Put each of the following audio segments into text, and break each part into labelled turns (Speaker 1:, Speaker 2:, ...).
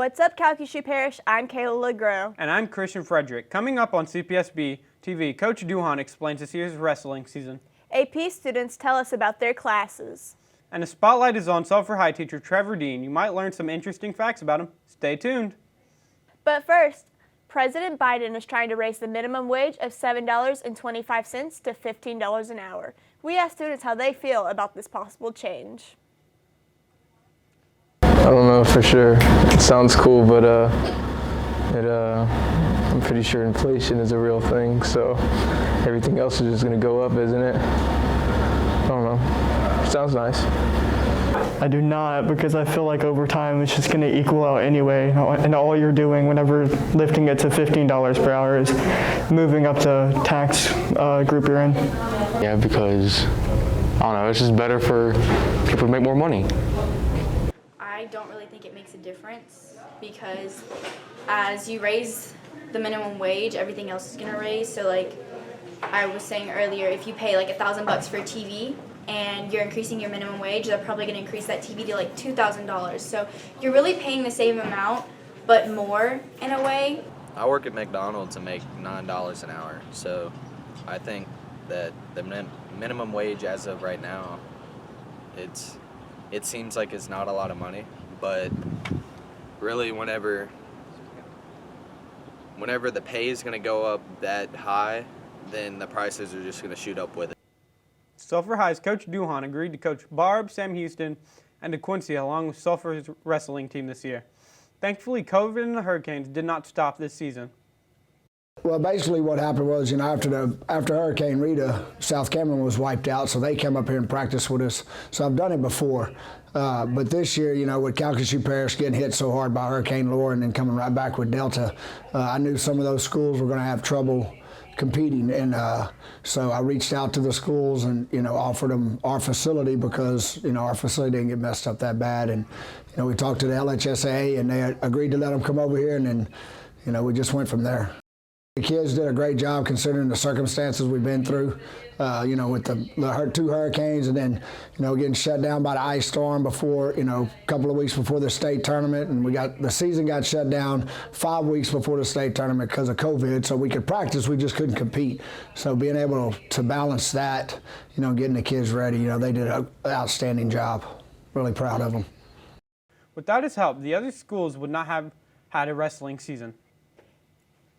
Speaker 1: What's up, Cpsb Parish? I'm Kayla LeGros.
Speaker 2: And I'm Christian Frederick. Coming up on Cpsb TV, Coach Duhan explains this year's wrestling season.
Speaker 1: AP students tell us about their classes.
Speaker 2: And a spotlight is on Sulphur High teacher Trevor Dean. You might learn some interesting facts about him. Stay tuned.
Speaker 1: But first, President Biden is trying to raise the minimum wage of $7.25 to $15 an hour. We asked students how they feel about this possible change.
Speaker 3: I don't know for sure. It sounds cool, but I'm pretty sure inflation is a real thing, so everything else is just going to go up, isn't it? I don't know. Sounds nice.
Speaker 4: I do not, because I feel like over time it's just going to equal out anyway, and all you're doing whenever lifting it to $15 per hour is moving up the tax group you're in.
Speaker 3: Yeah, because, I don't know, it's just better for people to make more money.
Speaker 5: I don't really think it makes a difference, because as you raise the minimum wage, everything else is going to raise. So like I was saying earlier, if you pay like $1,000 for a TV and you're increasing your minimum wage, they're probably going to increase that TV to like $2,000. So you're really paying the same amount, but more in a way.
Speaker 6: I work at McDonald's and make $9 an hour, so I think that the minimum wage as of right now, it seems like it's not a lot of money, but really whenever the pay is going to go up that high, then the prices are just going to shoot up with it.
Speaker 2: Sulphur High's Coach Duhan agreed to coach Barb, Sam Houston, and DeQuincy along with Sulphur's wrestling team this year. Thankfully, COVID and the hurricanes did not stop this season.
Speaker 7: Well, basically what happened was, after Hurricane Rita, South Cameron was wiped out, so they came up here and practiced with us. So I've done it before. But this year, with Cpsb Parish getting hit so hard by Hurricane Laura and then coming right back with Delta, I knew some of those schools were going to have trouble competing, and so I reached out to the schools and offered them our facility, because our facility didn't get messed up that bad, and we talked to the LHSAA and they agreed to let them come over here, and then we just went from there. The kids did a great job considering the circumstances we've been through, with the two hurricanes, and then, getting shut down by the ice storm before, a couple of weeks before the state tournament, and the season got shut down 5 weeks before the state tournament because of COVID, so we could practice, we just couldn't compete. So being able to balance that, getting the kids ready, they did an outstanding job. Really proud of them.
Speaker 2: Without his help, the other schools would not have had a wrestling season.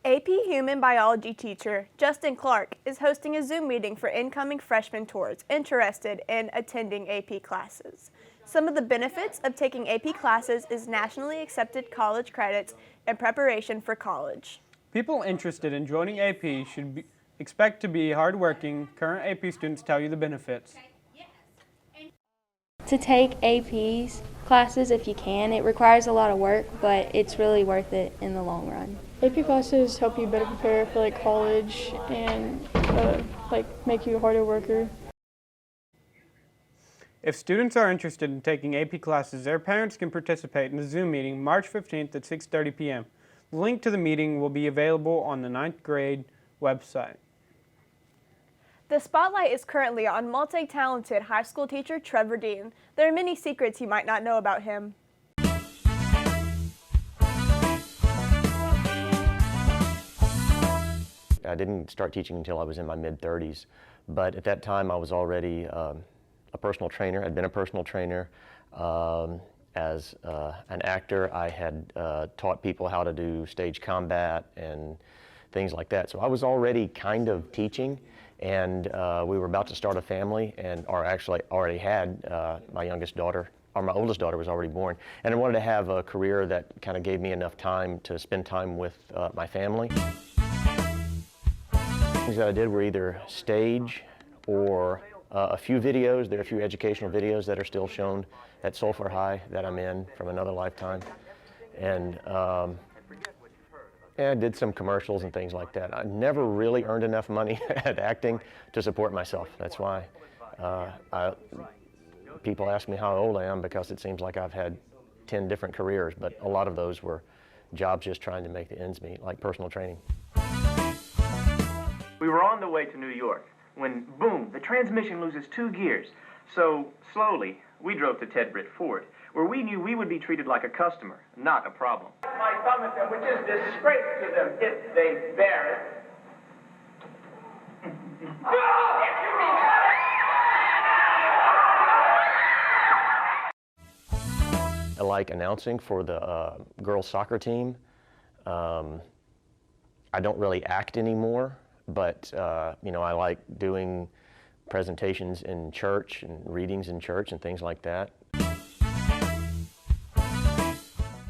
Speaker 1: AP Human Biology teacher Justin Clark is hosting a Zoom meeting for incoming freshman tours interested in attending AP classes. Some of the benefits of taking AP classes is nationally accepted college credits and preparation for college.
Speaker 2: People interested in joining AP should expect to be hardworking. Current AP students tell you the benefits.
Speaker 8: To take AP's classes, if you can, it requires a lot of work, but it's really worth it in the long run.
Speaker 9: AP classes help you better prepare for college and make you a harder worker.
Speaker 2: If students are interested in taking AP classes, their parents can participate in the Zoom meeting March 15th at 6:30 p.m. The link to the meeting will be available on the 9th grade website.
Speaker 1: The spotlight is currently on multi-talented high school teacher Trevor Dean. There are many secrets you might not know about him.
Speaker 10: I didn't start teaching until I was in my mid-30s, but at that time I was already a personal trainer. I'd been a personal trainer. As an actor, I had taught people how to do stage combat and things like that. So I was already kind of teaching, and we were about to start a family, or actually already had my youngest daughter, or my oldest daughter was already born, and I wanted to have a career that kind of gave me enough time to spend time with my family. Things that I did were either stage or a few videos. There are a few educational videos that are still shown at Sulphur High that I'm in from another lifetime. And I did some commercials and things like that. I never really earned enough money at acting to support myself. That's why people ask me how old I am, because it seems like I've had 10 different careers, but a lot of those were jobs just trying to make the ends meet, like personal training.
Speaker 11: We were on the way to New York when, boom, the transmission loses 2 gears. So, slowly, we drove to Ted Britt Ford, where we knew we would be treated like a customer, not a problem.
Speaker 12: My comment, which is disgrace to them if they bear it.
Speaker 10: I like announcing for the girls soccer team. I don't really act anymore, but you know, I like doing presentations in church and readings in church and things like that.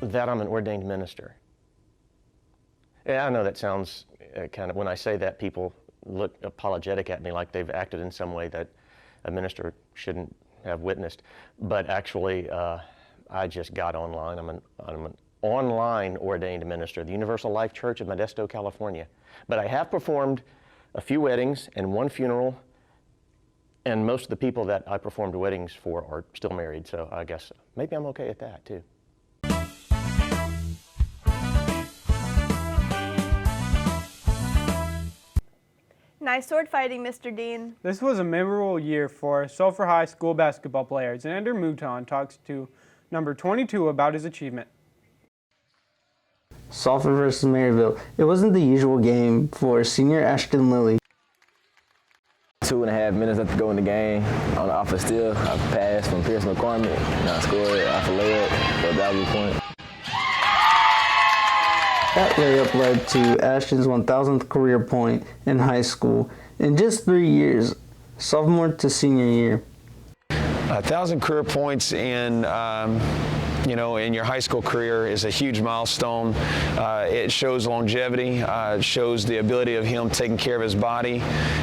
Speaker 10: That I'm an ordained minister. Yeah, I know that sounds kind of, when I say that, people look apologetic at me like they've acted in some way that a minister shouldn't have witnessed. But actually, I just got online. I'm an online ordained minister, the Universal Life Church of Modesto, California. But I have performed a few weddings and one funeral, and most of the people that I performed weddings for are still married, so I guess maybe I'm okay at that too.
Speaker 1: Nice sword fighting, Mr. Dean.
Speaker 2: This was a memorable year for Sulphur High school basketball players, and Andrew Mouton talks to number 22 about his achievement.
Speaker 13: Sulphur versus Maryville. It wasn't the usual game for senior Ashtyn Lilly.
Speaker 14: 2.5 minutes left to go in the game. Off a steal, I passed from Pierce McCormick, and I scored off a layup for a valuable point.
Speaker 13: That layup led to Ashtyn's 1,000th career point in high school in just 3 years, sophomore to senior year.
Speaker 15: 1,000 career points in in your high school career is a huge milestone. It shows longevity. It shows the ability of him taking care of his body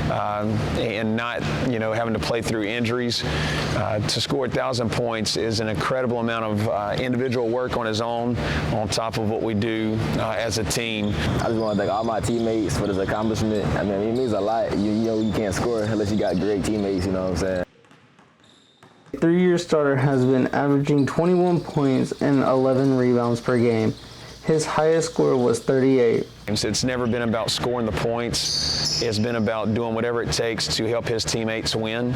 Speaker 15: and not, having to play through injuries. To score 1,000 points is an incredible amount of individual work on his own, on top of what we do as a team.
Speaker 14: I just want to thank all my teammates for this accomplishment. I mean, it means a lot. You can't score unless you got great teammates. You know what I'm saying?
Speaker 13: Three-year starter has been averaging 21 points and 11 rebounds per game. His highest score was 38.
Speaker 15: It's never been about scoring the points. It's been about doing whatever it takes to help his teammates win.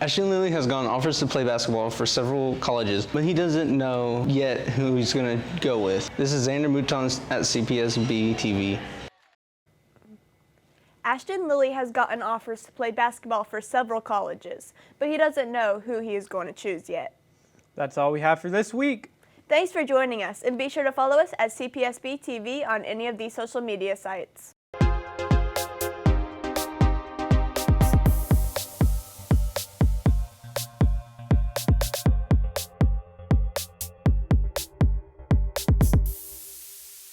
Speaker 16: Ashtyn Lilly has gotten offers to play basketball for several colleges, but he doesn't know yet who he's going to go with. This is Xander Mouton at Cpsb TV.
Speaker 1: Ashtyn Lilly has gotten offers to play basketball for several colleges, but he doesn't know who he is going to choose yet.
Speaker 2: That's all we have for this week.
Speaker 1: Thanks for joining us, and be sure to follow us at Cpsb TV on any of these social media sites.